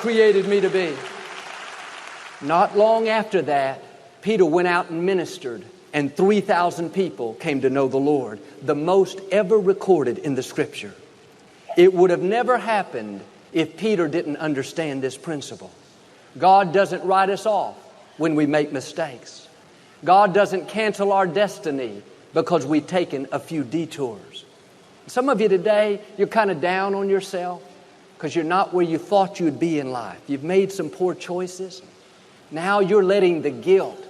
created me to be. Not long after that, Peter went out and ministered, and 3,000 people came to know the Lord, the most ever recorded in the Scripture. It would have never happened if Peter didn't understand this principle. God doesn't write us off when we make mistakes. God doesn't cancel our destiny because we've taken a few detours. Some of you today, you're kind of down on yourself because you're not where you thought you'd be in life. You've made some poor choices. Now you're letting the guilt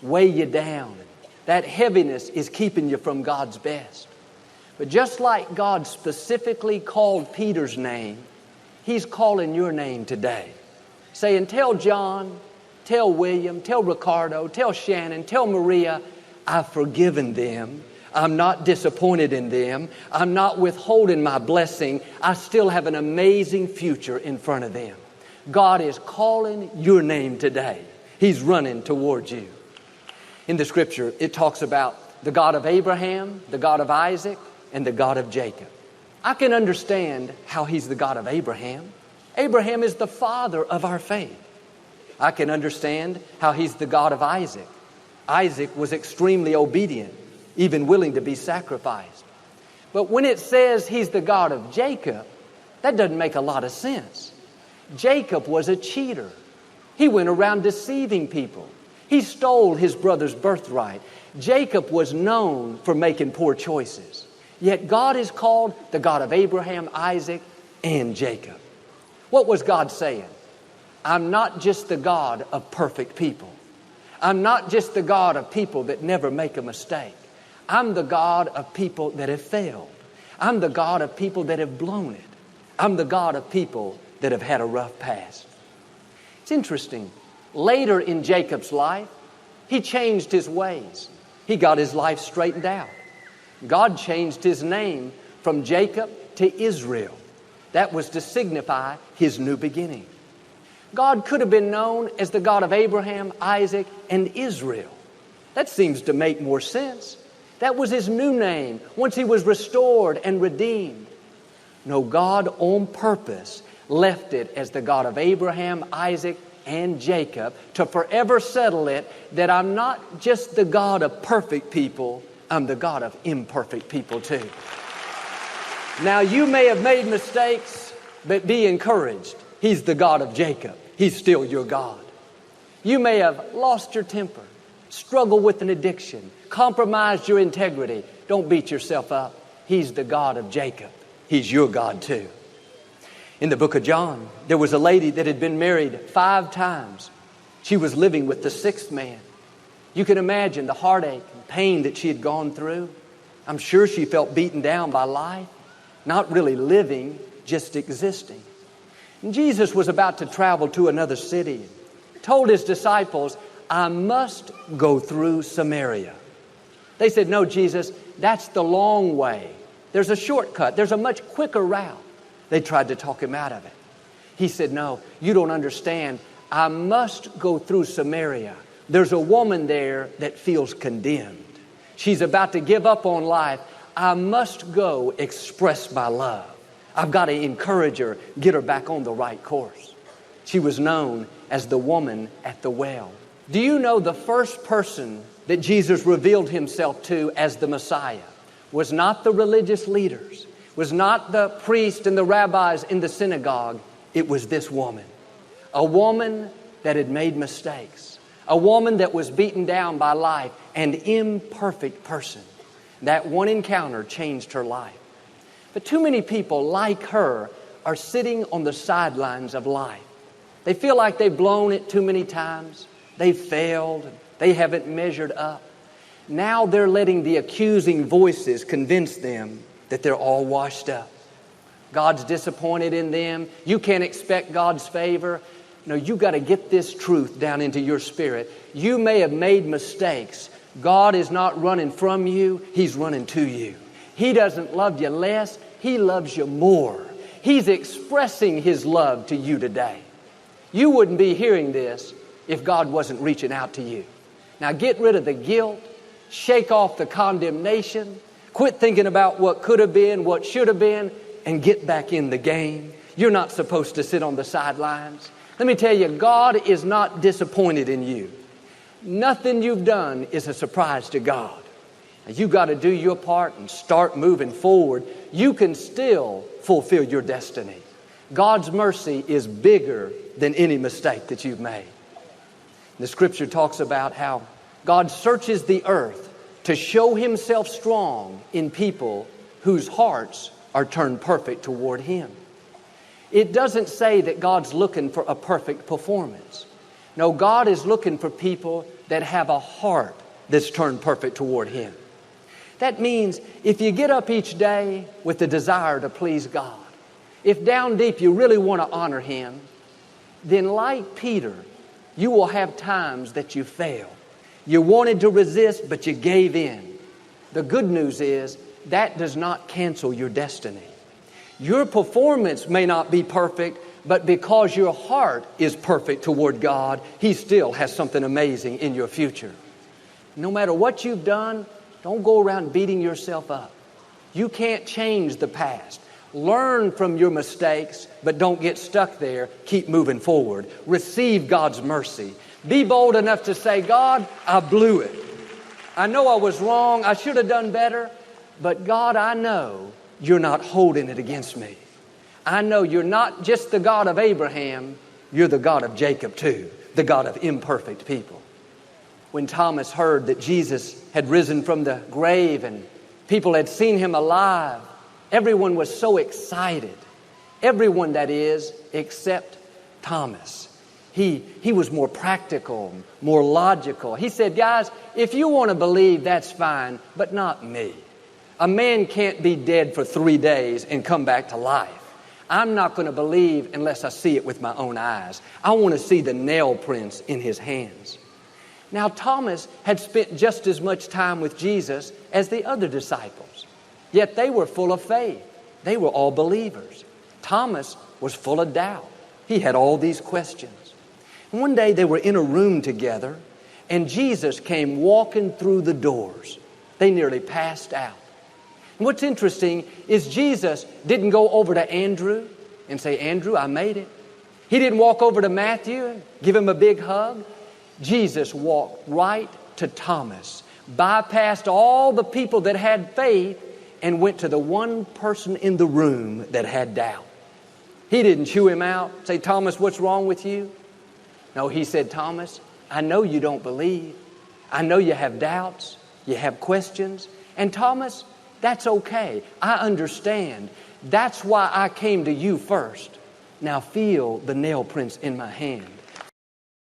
weigh you down. That heaviness is keeping you from God's best. But just like God specifically called Peter's name, He's calling your name today, saying, tell John, tell William, tell Ricardo, tell Shannon, tell Maria, I've forgiven them. I'm not disappointed in them. I'm not withholding my blessing. I still have an amazing future in front of them. God is calling your name today. He's running towards you. In the Scripture, it talks about the God of Abraham, the God of Isaac, and the God of Jacob. I can understand how He's the God of Abraham. Abraham is the father of our faith. I can understand how He's the God of Isaac. Isaac was extremely obedient, even willing to be sacrificed. But when it says He's the God of Jacob, that doesn't make a lot of sense. Jacob was a cheater. He went around deceiving people. He stole his brother's birthright. Jacob was known for making poor choices. Yet God is called the God of Abraham, Isaac, and Jacob. What was God saying? I'm not just the God of perfect people. I'm not just the God of people that never make a mistake. I'm the God of people that have failed. I'm the God of people that have blown it. I'm the God of people that have had a rough past. It's interesting. Later in Jacob's life, he changed his ways. He got his life straightened out. God changed his name from Jacob to Israel. That was to signify his new beginning. God could have been known as the God of Abraham, Isaac, and Israel. That seems to make more sense. That was his new name once he was restored and redeemed. No, God on purpose left it as the God of Abraham, Isaac, and Jacob to forever settle it that I'm not just the God of perfect people, I'm the God of imperfect people too. Now you may have made mistakes, but be encouraged. He's the God of Jacob. He's still your God. You may have lost your temper, struggled with an addiction, compromised your integrity. Don't beat yourself up. He's the God of Jacob. He's your God too. In the book of John, there was a lady that had been married 5 times. She was living with the 6th man. You can imagine the heartache and pain that she had gone through. I'm sure she felt beaten down by life, not really living, just existing. And Jesus was about to travel to another city, told his disciples, I must go through Samaria. They said, no, Jesus, that's the long way. There's a shortcut. There's a much quicker route. They tried to talk him out of it. He said, no, you don't understand. I must go through Samaria. There's a woman there that feels condemned. She's about to give up on life. I must go express my love. I've got to encourage her, get her back on the right course. She was known as the woman at the well. Do you know the first person that Jesus revealed himself to as the Messiah was not the religious leaders, was not the priests and the rabbis in the synagogue. It was this woman. A woman that had made mistakes. A woman that was beaten down by life. An imperfect person. That one encounter changed her life. But too many people like her are sitting on the sidelines of life. They feel like they've blown it too many times. They've failed. They haven't measured up. Now they're letting the accusing voices convince them that they're all washed up. God's disappointed in them. You can't expect God's favor. No, you got to get this truth down into your spirit. You may have made mistakes. God is not running from you. He's running to you. He doesn't love you less. He loves you more. He's expressing His love to you today. You wouldn't be hearing this if God wasn't reaching out to you. Now get rid of the guilt. Shake off the condemnation. Quit thinking about what could have been, what should have been, and get back in the game. You're not supposed to sit on the sidelines. Let me tell you, God is not disappointed in you. Nothing you've done is a surprise to God. You got to do your part and start moving forward. You can still fulfill your destiny. God's mercy is bigger than any mistake that you've made. The scripture talks about how God searches the earth to show himself strong in people whose hearts are turned perfect toward him. It doesn't say that God's looking for a perfect performance. No, God is looking for people that have a heart that's turned perfect toward him. That means if you get up each day with the desire to please God, if down deep you really want to honor him, then like Peter, you will have times that you fail. You wanted to resist, but you gave in. The good news is that does not cancel your destiny. Your performance may not be perfect, but because your heart is perfect toward God, he still has something amazing in your future. No matter what you've done, don't go around beating yourself up. You can't change the past. Learn from your mistakes, but don't get stuck there. Keep moving forward. Receive God's mercy. Be bold enough to say, God, I blew it. I know I was wrong. I should have done better. But God, I know you're not holding it against me. I know you're not just the God of Abraham. You're the God of Jacob too, the God of imperfect people. When Thomas heard that Jesus had risen from the grave and people had seen him alive, everyone was so excited. Everyone, that is, except Thomas. He was more practical, more logical. He said, guys, if you want to believe, that's fine, but not me. A man can't be dead for 3 days and come back to life. I'm not going to believe unless I see it with my own eyes. I want to see the nail prints in his hands. Now, Thomas had spent just as much time with Jesus as the other disciples. Yet they were full of faith. They were all believers. Thomas was full of doubt. He had all these questions. One day they were in a room together and Jesus came walking through the doors. They nearly passed out. And what's interesting is Jesus didn't go over to Andrew and say, Andrew, I made it. He didn't walk over to Matthew and give him a big hug. Jesus walked right to Thomas, bypassed all the people that had faith, and went to the one person in the room that had doubt. He didn't chew him out, say, Thomas, what's wrong with you? No, he said, Thomas, I know you don't believe. I know you have doubts. You have questions. And Thomas, that's okay. I understand. That's why I came to you first. Now feel the nail prints in my hand.